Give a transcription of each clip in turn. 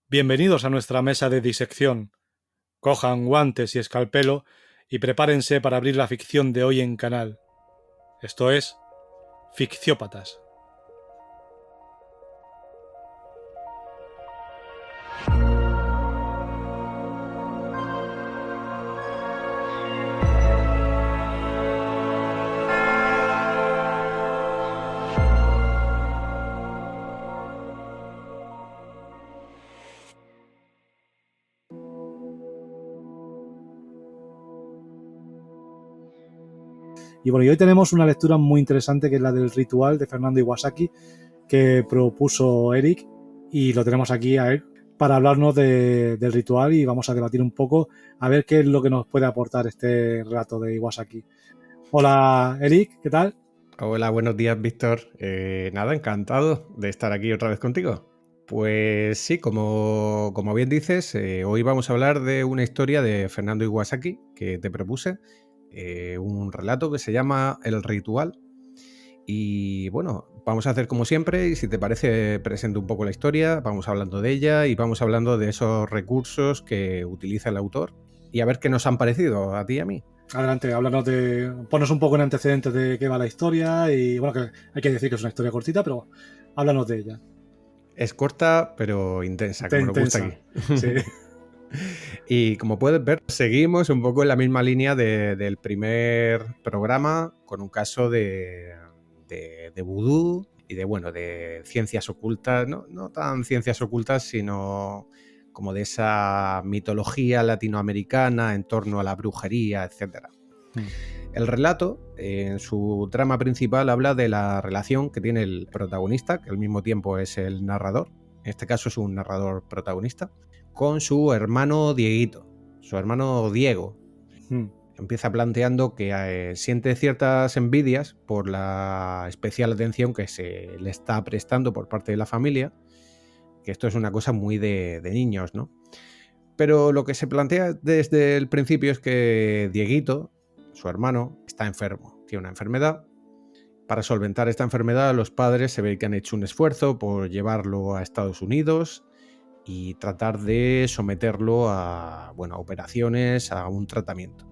Bienvenidos a nuestra mesa de disección. Cojan guantes y escalpelo y prepárense para abrir la ficción de hoy en canal. Esto es Ficciópatas. Y bueno, y hoy tenemos una lectura muy interesante que es la del ritual de Fernando Iwasaki que propuso Eric y lo tenemos aquí a él para hablarnos del ritual y vamos a debatir un poco a ver qué es lo que nos puede aportar este relato de Iwasaki. Hola Eric, ¿qué tal? Hola, buenos días, Víctor. Nada, encantado de estar aquí otra vez contigo. Pues sí, como bien dices, hoy vamos a hablar de una historia de Fernando Iwasaki que te propuse, un relato que se llama El Ritual. Y bueno, vamos a hacer como siempre y si te parece presento un poco la historia, vamos hablando de ella y vamos hablando de esos recursos que utiliza el autor y a ver qué nos han parecido a ti y a mí. Adelante, ponos un poco en antecedentes de qué va la historia y bueno, que hay que decir que es una historia cortita, pero háblanos de ella. Es corta pero intensa, como nos gusta Intensa, aquí. sí. Y como puedes ver, seguimos un poco en la misma línea del primer programa, con un caso de vudú y de ciencias ocultas, no tan ciencias ocultas, sino como de esa mitología latinoamericana en torno a la brujería, etc. El relato, en su trama principal, habla de la relación que tiene el protagonista, que al mismo tiempo es el narrador, en este caso es un narrador protagonista, con su hermano Dieguito, su hermano Diego. Empieza planteando que siente ciertas envidias por la especial atención que se le está prestando por parte de la familia, que esto es una cosa muy de niños, ¿no? Pero lo que se plantea desde el principio es que Dieguito, su hermano, está enfermo, tiene una enfermedad. Para solventar esta enfermedad, los padres se ve que han hecho un esfuerzo por llevarlo a Estados Unidos y tratar de someterlo a operaciones, a un tratamiento.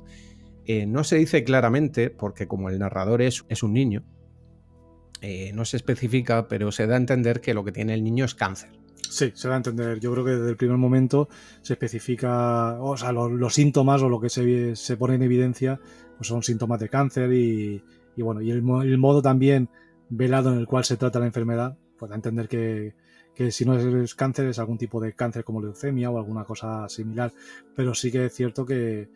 No se dice claramente, porque como el narrador es un niño, no se especifica, pero se da a entender que lo que tiene el niño es cáncer. Sí, se da a entender. Yo creo que desde el primer momento se especifica, o sea, los síntomas o lo que se pone en evidencia pues son síntomas de cáncer y bueno, y el modo también velado en el cual se trata la enfermedad, pues da a entender que si no es cáncer es algún tipo de cáncer como leucemia o alguna cosa similar. Pero sí que es cierto que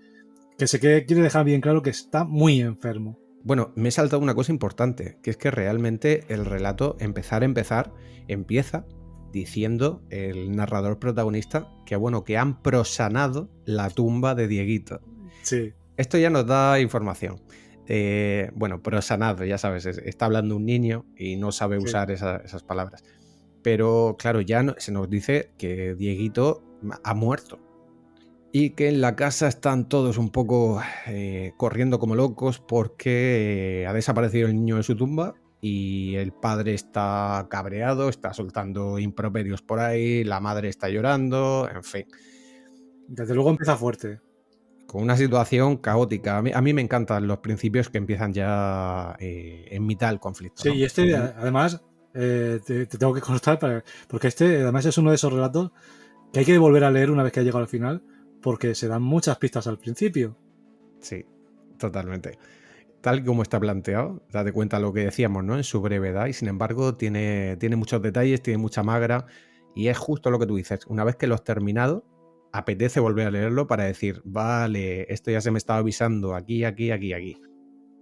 quiere dejar bien claro que está muy enfermo. Bueno, me he saltado una cosa importante, que es que realmente el relato, empieza diciendo el narrador protagonista que han prosanado la tumba de Dieguito. Sí. Esto ya nos da información. Prosanado, ya sabes, está hablando un niño y no sabe usar esas palabras. Pero claro, se nos dice que Dieguito ha muerto. Y que en la casa están todos un poco corriendo como locos porque ha desaparecido el niño de su tumba y el padre está cabreado, está soltando improperios por ahí, la madre está llorando, en fin. Desde luego empieza fuerte. Con una situación caótica. A mí me encantan los principios que empiezan ya en mitad del conflicto, Sí, ¿no? y además, te tengo que constar, porque además es uno de esos relatos que hay que volver a leer una vez que ha llegado al final, porque se dan muchas pistas al principio. Sí, totalmente. Tal como está planteado, date cuenta lo que decíamos, ¿no? En su brevedad y sin embargo tiene muchos detalles, tiene mucha magra y es justo lo que tú dices. Una vez que lo has terminado, apetece volver a leerlo para decir, vale, esto ya se me estaba avisando aquí, aquí, aquí, aquí.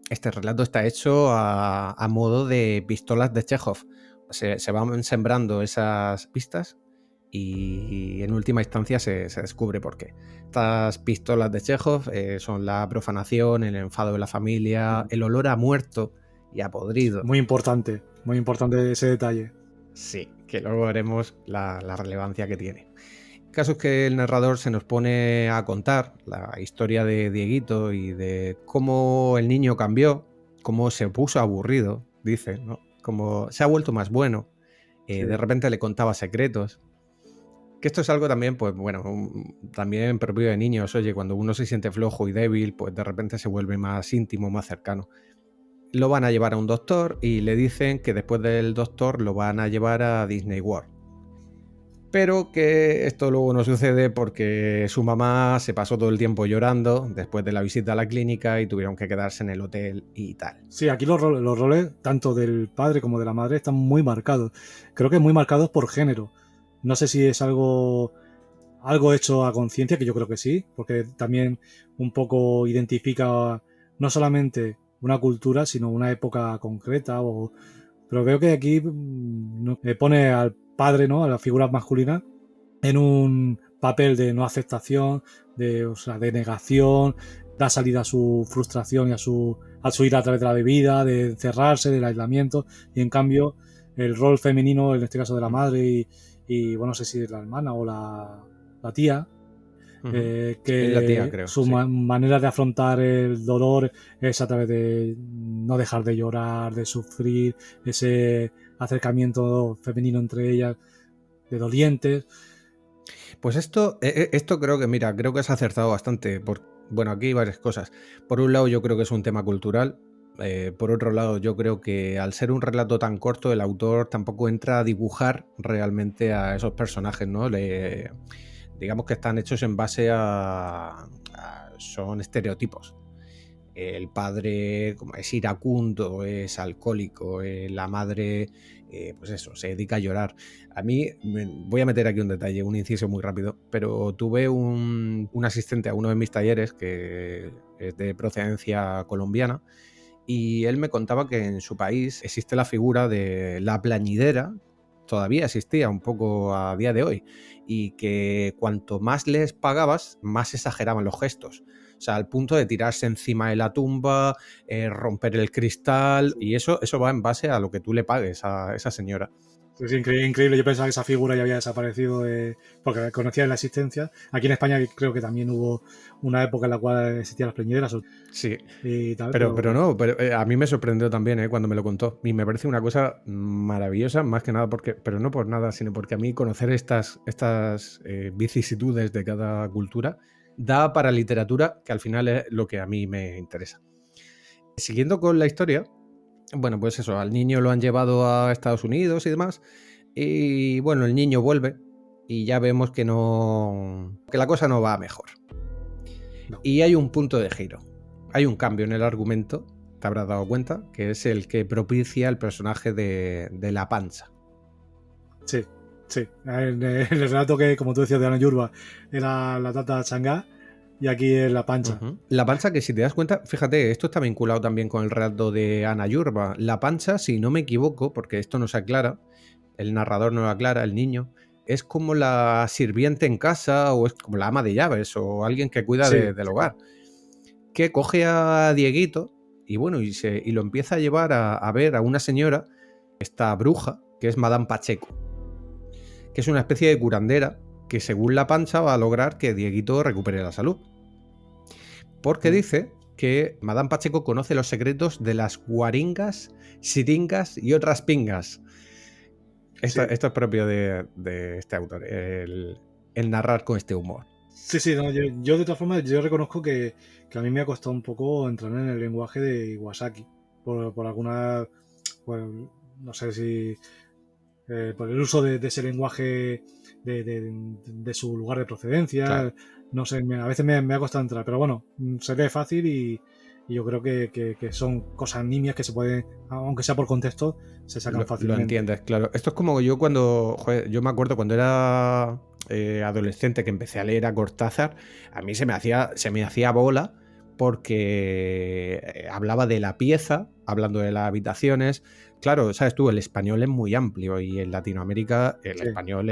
Este relato está hecho a modo de pistolas de Chekhov. Se van sembrando esas pistas y en última instancia se descubre por qué. Estas pistolas de Chekhov son la profanación, el enfado de la familia, el olor a muerto y a podrido. Muy importante ese detalle. Sí, que luego veremos la relevancia que tiene. El caso es que el narrador se nos pone a contar la historia de Dieguito y de cómo el niño cambió, cómo se puso aburrido, dice, ¿no? Cómo se ha vuelto más bueno. Sí. De repente le contaba secretos. Que esto es algo también, pues bueno, también propio de niños. Oye, cuando uno se siente flojo y débil, pues de repente se vuelve más íntimo, más cercano. Lo van a llevar a un doctor y le dicen que después del doctor lo van a llevar a Disney World. Pero que esto luego no sucede porque su mamá se pasó todo el tiempo llorando después de la visita a la clínica y tuvieron que quedarse en el hotel y tal. Sí, aquí los roles, tanto del padre como de la madre, están muy marcados. Creo que muy marcados por género. No sé si es algo hecho a conciencia, que yo creo que sí, porque también un poco identifica no solamente una cultura, sino una época concreta. Pero veo que aquí pone al padre, ¿no? A la figura masculina, en un papel de no aceptación, o sea, de negación, da salida a su frustración y a su ir a través de la bebida, de encerrarse, del aislamiento, y en cambio el rol femenino, en este caso de la madre bueno, no sé si es la hermana o la tía, Es la tía, que creo, su sí. manera de afrontar el dolor es a través de no dejar de llorar, de sufrir, ese acercamiento femenino entre ellas, de dolientes. Pues esto creo que, mira, creo que has acertado bastante. Bueno, aquí hay varias cosas. Por un lado, yo creo que es un tema cultural. Por otro lado, yo creo que al ser un relato tan corto, el autor tampoco entra a dibujar realmente a esos personajes, ¿no? Digamos que están hechos en base son estereotipos. El padre como es iracundo, es alcohólico, la madre, pues eso, se dedica a llorar. A mí, voy a meter aquí un detalle, un inciso muy rápido, pero tuve un asistente a uno de mis talleres que es de procedencia colombiana y él me contaba que en su país existe la figura de la plañidera, todavía existía un poco a día de hoy, y que cuanto más les pagabas, más exageraban los gestos. O sea, al punto de tirarse encima de la tumba, romper el cristal, y eso va en base a lo que tú le pagues a esa señora. Es increíble. Yo pensaba que esa figura ya había desaparecido porque conocía la existencia. Aquí en España creo que también hubo una época en la cual existían las pleñideras Sí, y tal, pero no, a mí me sorprendió también cuando me lo contó. Y me parece una cosa maravillosa, más que nada pero no por nada, sino porque a mí conocer estas vicisitudes de cada cultura da para literatura, que al final es lo que a mí me interesa. Siguiendo con la historia, bueno, pues eso, al niño lo han llevado a Estados Unidos y demás, y bueno, el niño vuelve y ya vemos que la cosa no va mejor. no. Y hay un punto de giro, hay un cambio en el argumento, te habrás dado cuenta, que es el que propicia el personaje de La Pancha. Sí. En el relato que, como tú decías, de Ana Yurba era la Tata Changá y aquí es La Pancha. La Pancha, que si te das cuenta, fíjate, esto está vinculado también con el relato de Ana Yurba. La Pancha, si no me equivoco, porque esto no se aclara, el narrador no lo aclara, el niño, es como la sirviente en casa o es como la ama de llaves o alguien que cuida del hogar, que coge a Dieguito y bueno, y lo empieza a llevar a ver a una señora, esta bruja, que es Madame Pacheco, que es una especie de curandera que según La Pancha va a lograr que Dieguito recupere la salud. Porque dice que Madame Pacheco conoce los secretos de las guaringas, siringas y otras pingas. Esto es propio de este autor, el narrar con este humor. Sí, no, yo de todas formas, yo reconozco que a mí me ha costado un poco entrar en el lenguaje de Iwasaki, por alguna, pues, no sé si por el uso de ese lenguaje de su lugar de procedencia, claro. No sé, a veces me ha costado entrar, pero bueno, se lee fácil y yo creo que son cosas nimias que se pueden, aunque sea por contexto, se sacan fácilmente. Lo entiendes, claro. Esto es como yo yo me acuerdo cuando era adolescente que empecé a leer a Cortázar, a mí se me hacía bola porque hablaba de la pieza, hablando de las habitaciones. Claro, sabes tú, el español es muy amplio y en Latinoamérica el español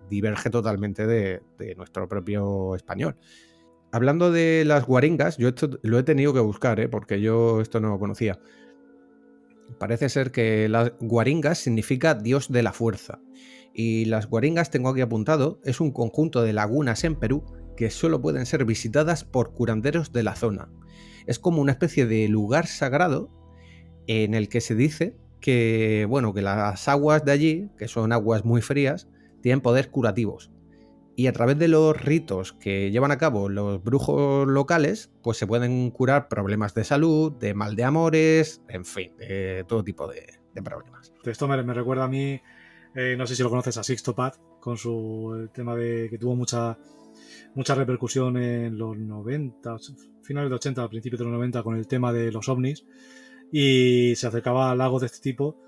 diverge totalmente de nuestro propio español. Hablando de las guaringas, yo esto lo he tenido que buscar, porque yo esto no lo conocía. Parece ser que las guaringas significa dios de la fuerza. Y las guaringas, tengo aquí apuntado, es un conjunto de lagunas en Perú que solo pueden ser visitadas por curanderos de la zona. Es como una especie de lugar sagrado en el que se dice que, bueno, que las aguas de allí, que son aguas muy frías, tienen poderes curativos. Y a través de los ritos que llevan a cabo los brujos locales, pues se pueden curar problemas de salud, de mal de amores, en fin, de todo tipo de problemas. Esto me recuerda a mí, no sé si lo conoces, a Sixto Paz, con el tema de que tuvo mucha repercusión en los 90, finales de 80, a principios de los 90, con el tema de los ovnis, y se acercaba a lagos de este tipo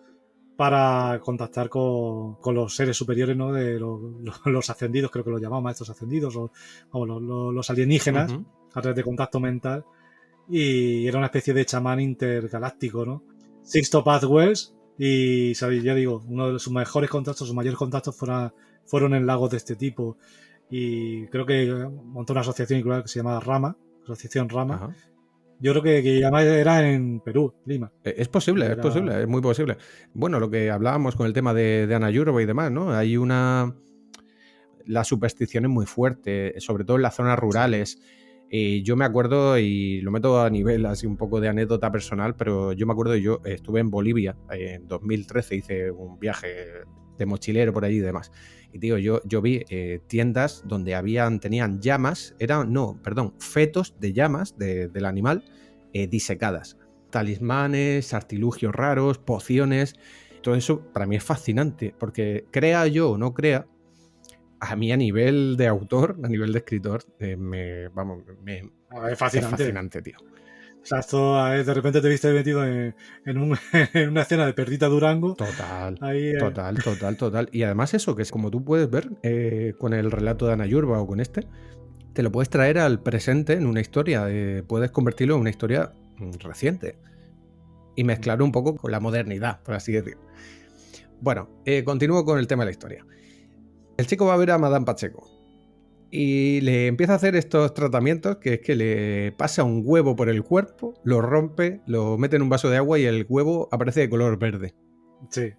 para contactar con los seres superiores, ¿no? De los ascendidos, creo que los llamaban maestros ascendidos, o los alienígenas, a través de contacto mental, y era una especie de chamán intergaláctico, ¿no? Sixto Paz Wells, y ya digo, uno de sus mejores contactos, sus mayores contactos fueron en lagos de este tipo, y creo que montó una asociación igual que se llama Rama, Asociación Rama. Ajá. Yo creo que además era en Perú, Lima. Es posible, es muy posible. Bueno, lo que hablábamos con el tema de Ana Yurba y demás, ¿no? Hay la superstición es muy fuerte, sobre todo en las zonas rurales. Sí. Yo me acuerdo, y lo meto a nivel así un poco de anécdota personal, pero yo me acuerdo, yo estuve en Bolivia en 2013, hice un viaje de mochilero por allí y demás. Y tío, yo vi tiendas donde tenían llamas, fetos de llamas del animal disecadas. Talismanes, artilugios raros, pociones. Todo eso para mí es fascinante, porque crea yo o no crea, a mí a nivel de autor, a nivel de escritor, es fascinante, tío. O sea, esto de repente te viste metido en una escena de Perdita Durango. Total. Y además eso, que es como tú puedes ver con el relato de Ana Yurba o con este, te lo puedes traer al presente en una historia, puedes convertirlo en una historia reciente y mezclarlo un poco con la modernidad, por así decir. Bueno, continúo con el tema de la historia. El chico va a ver a Madame Pacheco y le empieza a hacer estos tratamientos, que es que le pasa un huevo por el cuerpo, lo rompe, lo mete en un vaso de agua y el huevo aparece de color verde. Sí.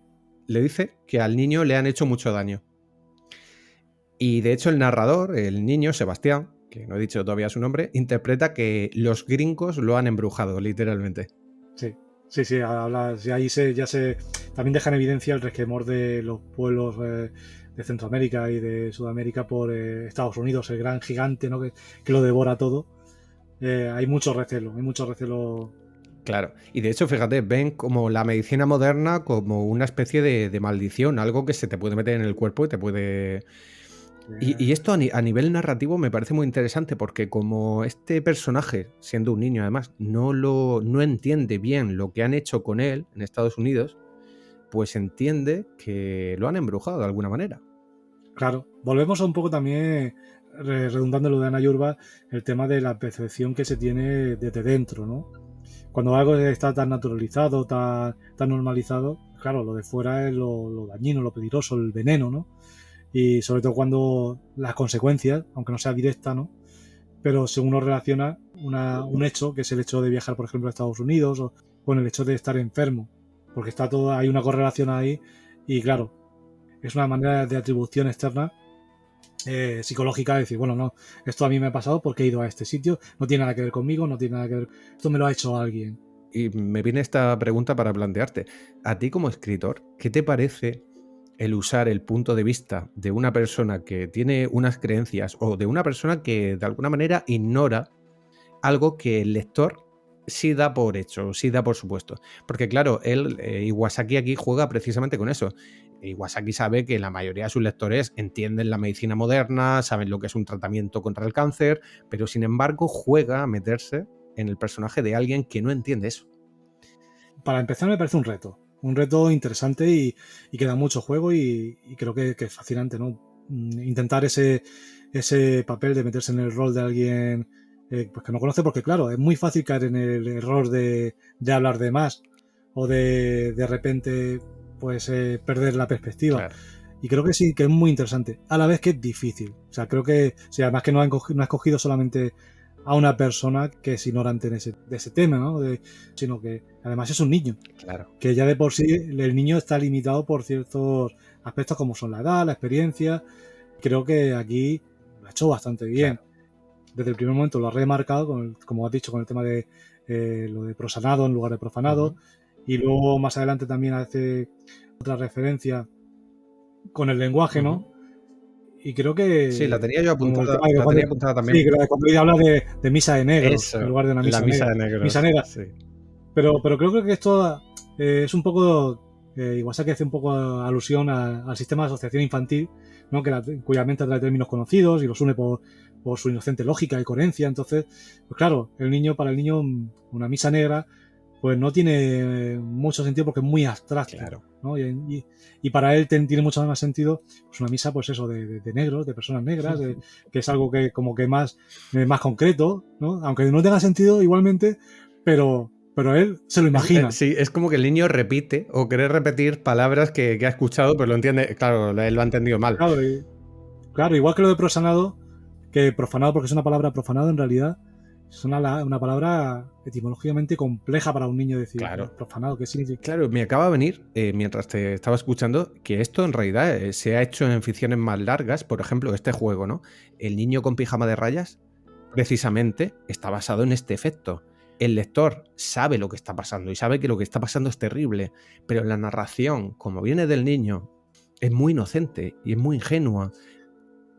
Le dice que al niño le han hecho mucho daño. Y de hecho el narrador, el niño, Sebastián, que no he dicho todavía su nombre, interpreta que los gringos lo han embrujado, literalmente. Sí. Ahí también deja en evidencia el resquemor de los pueblos de Centroamérica y de Sudamérica por Estados Unidos, el gran gigante, ¿no? que lo devora todo. Hay mucho recelo. Claro, y de hecho, fíjate, ven como la medicina moderna como una especie de maldición, algo que se te puede meter en el cuerpo y te puede... Y esto a nivel narrativo me parece muy interesante, porque como este personaje, siendo un niño además, no entiende bien lo que han hecho con él en Estados Unidos, pues entiende que lo han embrujado de alguna manera. Claro, volvemos a un poco también, redundando en lo de Ana Yurba, el tema de la percepción que se tiene desde dentro, ¿no? Cuando algo está tan naturalizado, tan normalizado, claro, lo de fuera es lo dañino, lo peligroso, el veneno, ¿no? Y sobre todo cuando las consecuencias, aunque no sea directa, ¿no? Pero si uno relaciona un hecho, que es el hecho de viajar, por ejemplo, a Estados Unidos, o con el hecho de estar enfermo, porque hay una correlación ahí, y claro, es una manera de atribución externa psicológica de decir, bueno, no, esto a mí me ha pasado porque he ido a este sitio, no tiene nada que ver conmigo, no tiene nada que ver, esto me lo ha hecho alguien. Y me viene esta pregunta para plantearte, a ti como escritor, ¿qué te parece el usar el punto de vista de una persona que tiene unas creencias, o de una persona que de alguna manera ignora algo que el lector sí da por hecho, sí da por supuesto? Porque claro, Iwasaki aquí juega precisamente con eso. Iwasaki sabe que la mayoría de sus lectores entienden la medicina moderna, saben lo que es un tratamiento contra el cáncer, pero sin embargo juega a meterse en el personaje de alguien que no entiende eso. Para empezar, me parece un reto interesante y que da mucho juego, y creo que es fascinante, ¿no? Intentar ese papel de meterse en el rol de alguien pues que no conoce, porque claro, es muy fácil caer en el error de hablar de más, o de repente pues perder la perspectiva. Claro. Y creo que sí, que es muy interesante, a la vez que es difícil. O sea, creo que, además que no ha escogido solamente a una persona que es ignorante de ese tema, ¿no? Sino que además es un niño. Claro. Que ya de por sí el niño está limitado por ciertos aspectos como son la edad, la experiencia. Creo que aquí lo ha hecho bastante bien. Claro. Desde el primer momento lo ha remarcado, como has dicho, con el tema de lo de prosanado en lugar de profanado. Y luego más adelante también hace otra referencia con el lenguaje, ¿no? y creo Sí, la que, tenía yo como el apuntada, tema de que la tenía apuntada sí, también. que cuando ella habla de misa de negros en Eso, lugar de una la misa misa negra. de Misa negros, negra. sí. Pero creo que esto es un poco, Iwasaki hace un poco alusión al sistema de asociación infantil, ¿no? Cuya mente trae términos conocidos y los une por su inocente lógica y coherencia. Entonces, pues claro, para el niño, una misa negra, pues no tiene mucho sentido porque es muy abstracto, Claro. ¿no? Y para él tiene mucho más sentido pues una misa, pues eso, de negros, de personas negras, que es algo que como que más concreto, ¿no? Aunque no tenga sentido igualmente, pero él se lo imagina. Sí, es como que el niño repite o quiere repetir palabras que ha escuchado, pero lo entiende, claro, él lo ha entendido mal. Claro, claro, igual que lo de profanado, que profanado porque es una palabra profanado en realidad, es una palabra etimológicamente compleja para un niño decir, Claro. profanado, ¿qué significa? Claro, me acaba de venir, mientras te estaba escuchando, que esto en realidad se ha hecho en ficciones más largas. Por ejemplo, este juego, ¿no? El niño con pijama de rayas, precisamente, está basado en este efecto. El lector sabe lo que está pasando y sabe que lo que está pasando es terrible, pero la narración, como viene del niño, es muy inocente y es muy ingenua.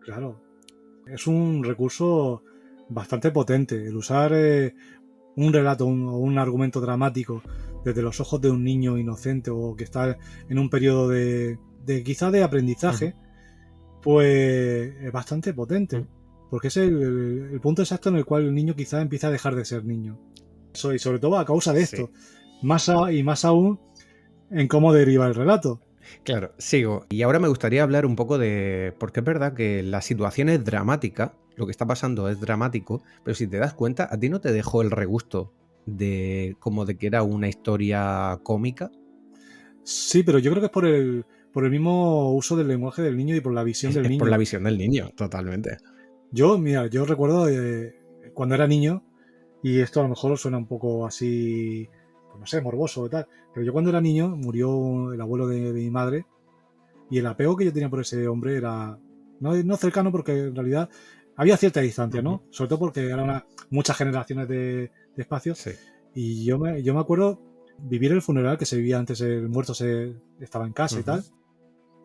Claro, es un recurso bastante potente el usar un relato o un argumento dramático desde los ojos de un niño inocente o que está en un periodo de quizá de aprendizaje, pues es bastante potente, porque es el punto exacto en el cual el niño quizá empieza a dejar de ser niño. Y sobre todo a causa de esto, más aún en cómo deriva el relato. Claro, sigo. Y ahora me gustaría hablar un poco de... Porque es verdad que la situación es dramática, lo que está pasando es dramático, pero si te das cuenta, a ti no te dejó el regusto de como de que era una historia cómica. Sí, pero yo creo que es por el mismo uso del lenguaje del niño y por la visión del Es por niño. la visión del niño, totalmente. Yo recuerdo cuando era niño, y esto a lo mejor suena un poco así, pues no sé, morboso y tal, pero yo cuando era niño murió el abuelo de mi madre y el apego que yo tenía por ese hombre era no cercano porque en realidad había cierta distancia, ¿no? Sobre todo porque eran muchas generaciones de espacio. Sí. Y yo me acuerdo vivir el funeral que se vivía antes, el muerto estaba en casa y tal,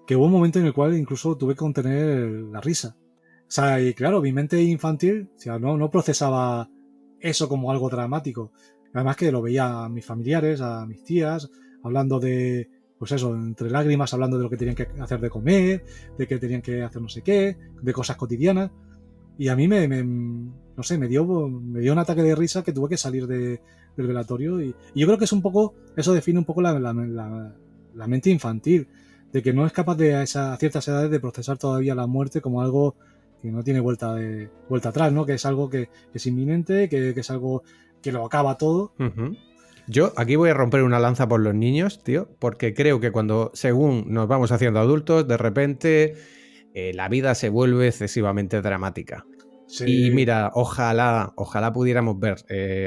que hubo un momento en el cual incluso tuve que contener la risa. O sea, y claro, mi mente infantil, o sea, no procesaba eso como algo dramático. Además que lo veía a mis familiares, a mis tías, hablando de, pues eso, entre lágrimas, hablando de lo que tenían que hacer de comer, de que tenían que hacer no sé qué, de cosas cotidianas. Y a mí no sé, me dio un ataque de risa que tuve que salir del velatorio. Y yo creo que es un poco, eso define un poco la mente infantil, de que no es capaz a ciertas edades de procesar todavía la muerte como algo que no tiene vuelta atrás, ¿no? Que es algo que es inminente, que es algo que lo acaba todo. Yo aquí voy a romper una lanza por los niños, tío, porque creo que según nos vamos haciendo adultos, de repente la vida se vuelve excesivamente dramática. Sí. Y mira, ojalá pudiéramos ver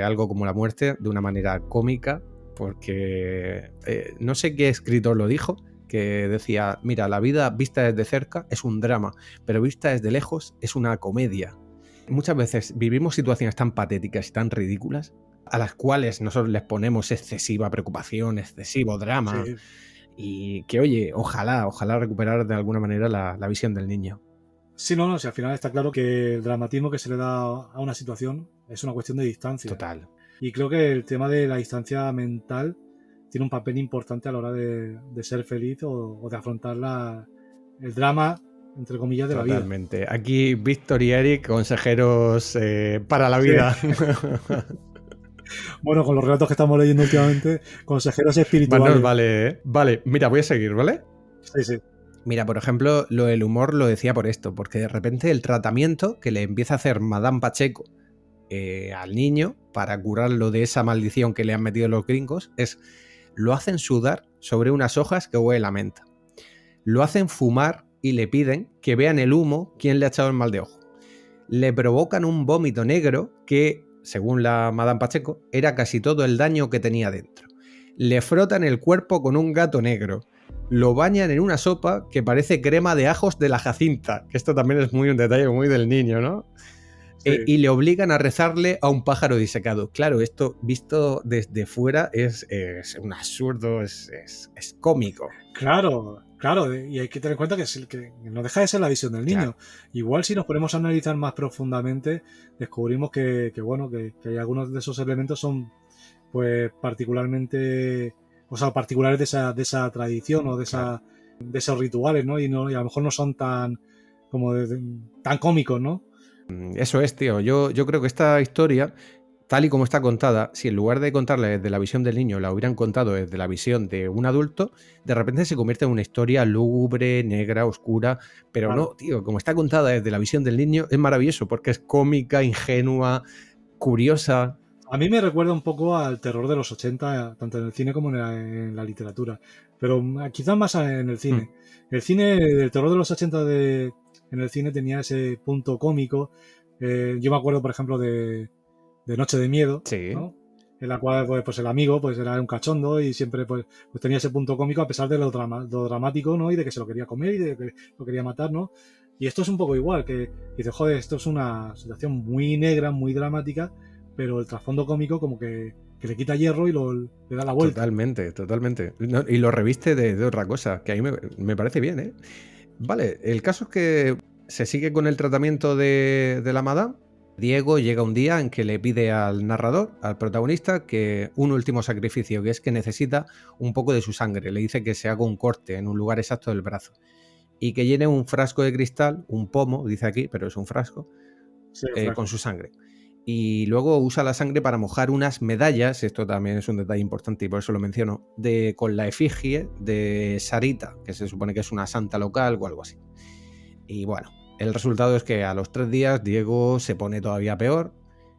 algo como la muerte de una manera cómica, porque no sé qué escritor lo dijo, que decía, mira, la vida vista desde cerca es un drama, pero vista desde lejos es una comedia. Muchas veces vivimos situaciones tan patéticas y tan ridículas a las cuales nosotros les ponemos excesiva preocupación, excesivo drama, Sí. y que, oye, ojalá recuperar de alguna manera la visión del niño. Sí, no, si al final está claro que el dramatismo que se le da a una situación es una cuestión de distancia. Total. Y creo que el tema de la distancia mental tiene un papel importante a la hora de ser feliz o de afrontar el drama, entre comillas, de Totalmente. la vida. Aquí Víctor y Eric, consejeros para la Sí. vida. Bueno, con los relatos que estamos leyendo últimamente, consejeros espirituales. Bueno, vale, ¿eh? Vale, mira, voy a seguir, ¿vale? Sí, sí. Mira, por ejemplo, lo del humor lo decía por esto, porque de repente el tratamiento que le empieza a hacer Madame Pacheco al niño para curarlo de esa maldición que le han metido los gringos es, lo hacen sudar sobre unas hojas que huele a menta. Lo hacen fumar y le piden que vean el humo quién le ha echado el mal de ojo. Le provocan un vómito negro que, según la Madame Pacheco, era casi todo el daño que tenía dentro. Le frotan el cuerpo con un gato negro. Lo bañan en una sopa que parece crema de ajos de la Jacinta, que esto también es muy un detalle muy del niño, ¿no? Sí. Y le obligan a rezarle a un pájaro disecado. Claro, esto visto desde fuera es un absurdo, es cómico. Claro, Claro, y hay que tener en cuenta que no deja de ser la visión del niño. Claro. Igual si nos ponemos a analizar más profundamente, descubrimos bueno, que hay algunos de esos elementos son pues particularmente, o sea, particulares de esa tradición o Claro. de esos rituales, ¿no? Y a lo mejor no son tan como tan cómicos, ¿no? Eso es, tío. Yo creo que esta historia, tal y como está contada, si en lugar de contarla desde la visión del niño la hubieran contado desde la visión de un adulto, de repente se convierte en una historia lúgubre, negra, oscura. Pero no, Claro. tío, como está contada desde la visión del niño, es maravilloso porque es cómica, ingenua, curiosa. A mí me recuerda un poco al terror de los 80, tanto en el cine como en la literatura, pero quizás más en el Mm, cine. El cine, el terror de los 80 en el cine tenía ese punto cómico. Yo me acuerdo, por ejemplo, de Noche de Miedo, sí, ¿no? En la cual pues el amigo pues era un cachondo y siempre pues tenía ese punto cómico a pesar de lo dramático, ¿no? Y de que se lo quería comer y de que lo quería matar, ¿no? Y esto es un poco igual, que dice, joder, esto es una situación muy negra, muy dramática, pero el trasfondo cómico como que le quita hierro y le da la vuelta. totalmente, totalmente. No, y lo reviste de otra cosa, que a mí me parece bien, ¿eh? Vale, el caso es que se sigue con el tratamiento de la madame. Diego llega un día en que le pide al narrador, al protagonista, que un último sacrificio, que es que necesita un poco de su sangre. Le dice que se haga un corte en un lugar exacto del brazo y que llene un frasco de cristal, un pomo, dice aquí, pero es un frasco, Sí, con fresco. su sangre. Y luego usa la sangre para mojar unas medallas, esto también es un detalle importante y por eso lo menciono, con la efigie de Sarita, que se supone que es una santa local o algo así. Y bueno, el resultado es que a los 3 días Diego se pone todavía peor,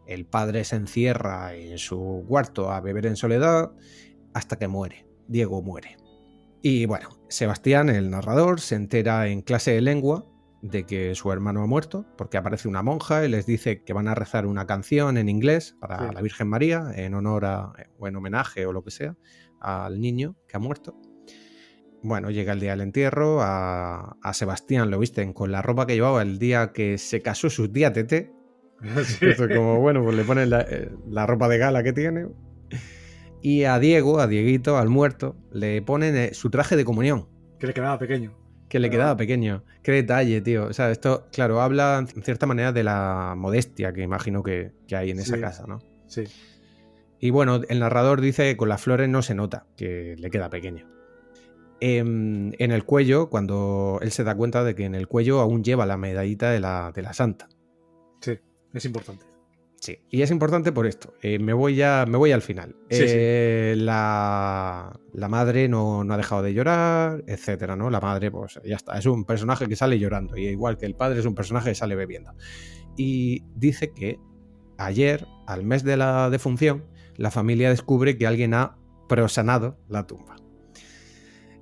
el padre se encierra en su cuarto a beber en soledad hasta que muere. Diego muere. Y bueno, Sebastián, el narrador, se entera en clase de lengua de que su hermano ha muerto, porque aparece una monja y les dice que van a rezar una canción en inglés para Sí. la Virgen María, en honor o en homenaje o lo que sea, al niño que ha muerto. Bueno, llega el día del entierro, a Sebastián lo visten con la ropa que llevaba el día que se casó su tía Tete. Sí. Esto es como, bueno, pues le ponen la ropa de gala que tiene. Y a Diego, a Dieguito, al muerto, le ponen su traje de comunión, Que le quedaba pequeño. que le quedaba pequeño. Qué detalle, tío. O sea, esto, claro, habla en cierta manera de la modestia que imagino que hay en esa Sí, casa, ¿no? sí. Y bueno, el narrador dice que con las flores no se nota que le queda pequeño. En el cuello, cuando él se da cuenta de que en el cuello aún lleva la medallita de la santa. Sí, es importante. Sí, y es importante por esto. Me voy al final. Sí, sí. La madre no ha dejado de llorar, etcétera, ¿no? La madre, pues ya está. Es un personaje que sale llorando. Y igual que el padre es un personaje que sale bebiendo. Y dice que ayer, al mes de la defunción, la familia descubre que alguien ha prosanado la tumba.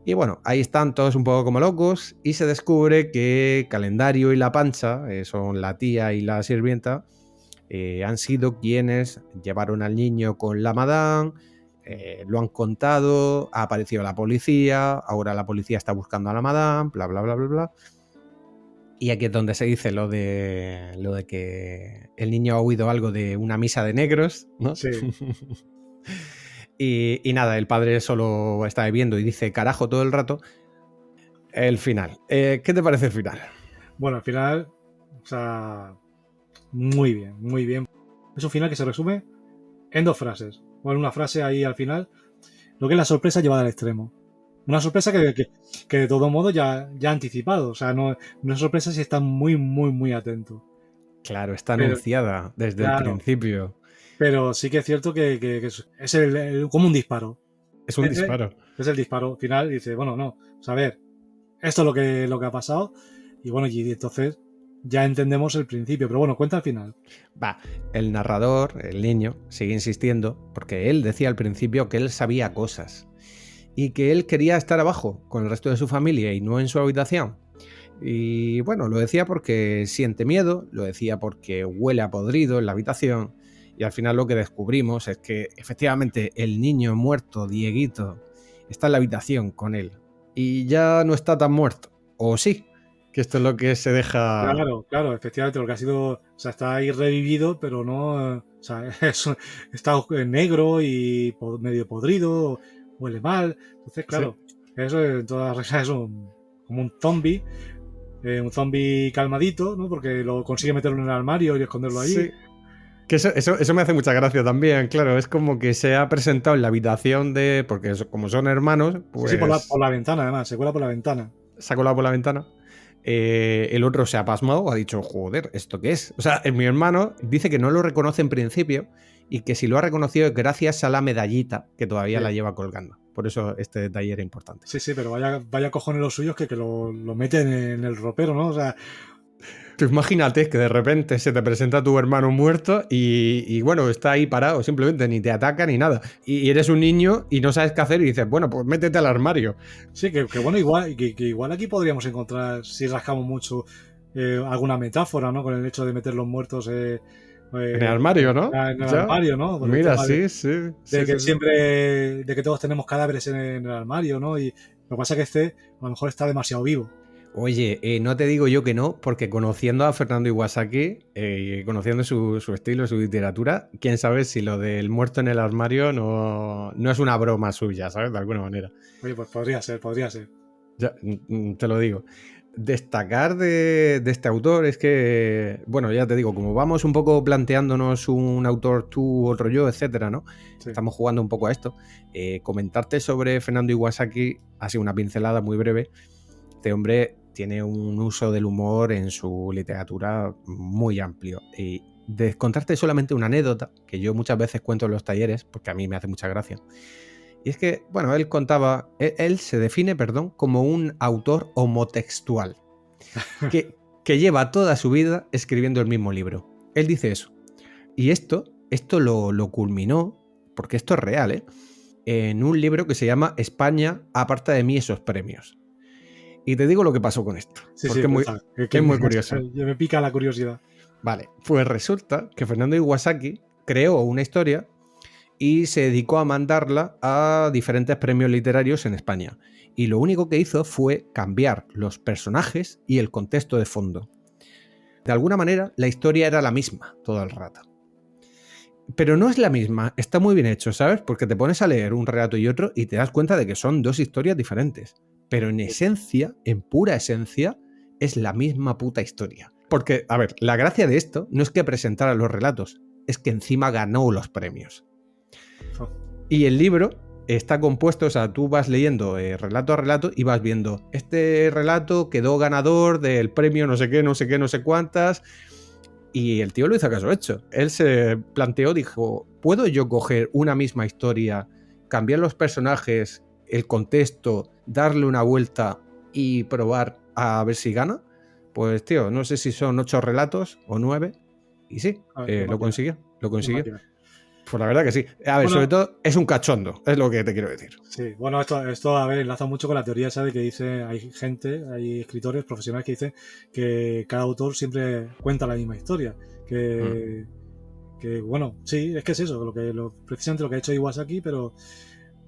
Y bueno, ahí están todos un poco como locos y se descubre que Calendario y la Pancha, son la tía y la sirvienta, han sido quienes llevaron al niño con la madame, lo han contado, ha aparecido la policía, ahora la policía está buscando a la madame, bla, bla, bla, bla, bla. Y aquí es donde se dice lo de que el niño ha oído algo de una misa de negros, ¿no? Sí. Y nada, el padre solo está bebiendo y dice carajo todo el rato. El final. ¿Qué te parece el final? Bueno, al final, o sea, muy bien, muy bien. Es un final que se resume en dos frases. O en una frase ahí al final, lo que es la sorpresa llevada al extremo. Una sorpresa que de todo modo ya ha anticipado. O sea, no es sorpresa si estás muy, muy, muy atento. Claro, está Pero, anunciada desde el claro, principio. pero sí que es cierto que es como un disparo. Es un disparo. Es el disparo final y dice, bueno, no, o sea, a ver, esto es lo que ha pasado y bueno, y entonces ya entendemos el principio, pero bueno, cuenta al final. Va, el narrador, el niño, sigue insistiendo porque él decía al principio que él sabía cosas y que él quería estar abajo con el resto de su familia y no en su habitación. Y bueno, lo decía porque siente miedo, lo decía porque huele a podrido en la habitación y al final lo que descubrimos es que efectivamente el niño muerto, Dieguito, está en la habitación con él y ya no está tan muerto. O sí, que esto es lo que se deja. Claro, claro, efectivamente, porque ha sido, o sea, está ahí revivido, pero no, o sea, está negro y medio podrido, huele mal, entonces, Sí. claro, Eso en todas las reglas es como un zombie calmadito, ¿no? Porque lo consigue meterlo en el armario y esconderlo allí. Sí. Que eso me hace mucha gracia también, claro. Es como que se ha presentado en la habitación de... Porque como son hermanos, Sí, por pues la ventana, además, se cuela por la ventana. se ha colado por la ventana. El otro se ha pasmado, ha dicho, joder, ¿esto qué es? O sea, mi hermano dice que no lo reconoce en principio y que si lo ha reconocido es gracias a la medallita que todavía la lleva colgando. Por eso este detalle era importante. Sí, pero vaya cojones los suyos que lo meten en el ropero, ¿no? O sea... Tú imagínate que de repente se te presenta tu hermano muerto y bueno, está ahí parado, simplemente ni te ataca ni nada. Y eres un niño y no sabes qué hacer y dices, bueno, pues métete al armario. Sí, que bueno, igual, que igual aquí podríamos encontrar, si rascamos mucho, alguna metáfora, ¿no? Con el hecho de meter los muertos en el armario, ¿no? en el armario, ¿no? Por Mira, sí. Sí, De que sí. siempre, de que todos tenemos cadáveres en el armario, ¿no? Y lo que pasa es que a lo mejor está demasiado vivo. Oye, no te digo yo que no, porque conociendo a Fernando Iwasaki, conociendo su estilo, su literatura, quién sabe si lo del muerto en el armario no es una broma suya, ¿sabes? De alguna manera. Oye, pues podría ser. Ya, te lo digo. Destacar de este autor es que, bueno, ya te digo, como vamos un poco planteándonos un autor tú, otro yo, etcétera, ¿no? Sí. Estamos jugando un poco a esto. Comentarte sobre Fernando Iwasaki ha sido una pincelada muy breve. Este hombre tiene un uso del humor en su literatura muy amplio. Y de contarte solamente una anécdota, que yo muchas veces cuento en los talleres, porque a mí me hace mucha gracia. Y es que, bueno, él se define, como un autor homotextual, que lleva toda su vida escribiendo el mismo libro. Él dice eso. Y esto lo culminó, porque esto es real, en un libro que se llama España aparta de mí esos premios. Y te digo lo que pasó con esto, porque es muy curioso. Me pica la curiosidad. Vale, pues resulta que Fernando Iwasaki creó una historia y se dedicó a mandarla a diferentes premios literarios en España. Y lo único que hizo fue cambiar los personajes y el contexto de fondo. De alguna manera, la historia era la misma todo el rato. Pero no es la misma, está muy bien hecho, ¿sabes? Porque te pones a leer un relato y otro y te das cuenta de que son dos historias diferentes. Pero en esencia, en pura esencia, es la misma puta historia. Porque, a ver, la gracia de esto no es que presentara los relatos, es que encima ganó los premios. Y el libro está compuesto, o sea, tú vas leyendo relato a relato y vas viendo, este relato quedó ganador del premio no sé qué, no sé cuántas. Y el tío lo hizo a caso hecho. Él se planteó, dijo, ¿puedo yo coger una misma historia, cambiar los personajes, el contexto, darle una vuelta y probar a ver si gana? Pues tío, no sé si son 8 relatos o 9. Y sí, lo consiguió. Pues la verdad que sí. A ver, sobre todo es un cachondo, es lo que te quiero decir. Sí, bueno, esto a ver, enlaza mucho con la teoría esa de que dice, hay escritores profesionales que dicen que cada autor siempre cuenta la misma historia. Que bueno, sí, es que es eso, precisamente lo que ha hecho Iwasaki, pero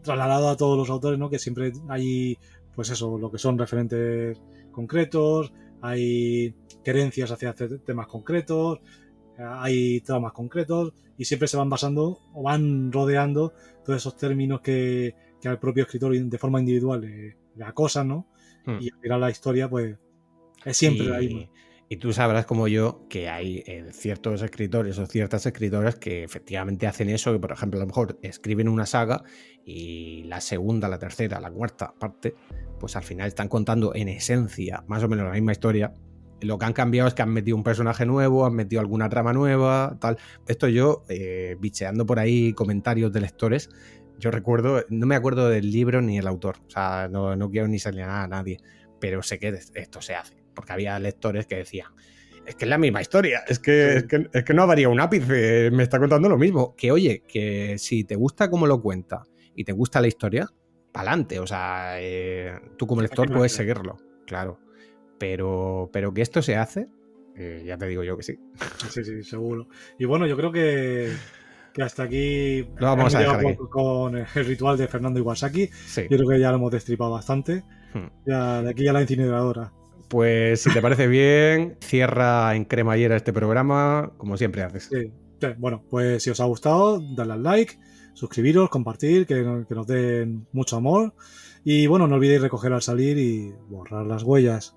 trasladado a todos los autores, ¿no? Que siempre hay, pues eso, lo que son referentes concretos, hay querencias hacia temas concretos, hay traumas concretos y siempre se van basando o van rodeando todos esos términos que al propio escritor de forma individual le acosan, ¿no? Y al final la historia pues es siempre la misma. Y tú sabrás como yo que hay ciertos escritores o ciertas escritoras que efectivamente hacen eso, que por ejemplo a lo mejor escriben una saga y la segunda, la tercera, la cuarta parte, pues al final están contando en esencia más o menos la misma historia. Lo que han cambiado es que han metido un personaje nuevo, han metido alguna trama nueva, tal. Esto yo, bicheando por ahí comentarios de lectores, yo recuerdo, no me acuerdo del libro ni el autor, o sea, no quiero ni señalar a nadie, pero sé que esto se hace, porque había lectores que decían, es que es la misma historia, es que no varía un ápice, me está contando lo mismo. Que oye, que si te gusta cómo lo cuenta y te gusta la historia, pa'lante, o sea, tú como lector puedes seguirlo, claro. Pero que esto se hace, ya te digo yo que sí. Sí, seguro. Y bueno, yo creo que hasta aquí lo vamos a dejar aquí. Con el ritual de Fernando Iwasaki. Sí. Yo creo que ya lo hemos destripado bastante. Ya de aquí a la incineradora. Pues si te parece bien, cierra en cremallera este programa, como siempre haces. Sí. Bueno, pues si os ha gustado, dadle al like, suscribiros, compartir, que nos den mucho amor. Y bueno, no olvidéis recoger al salir y borrar las huellas.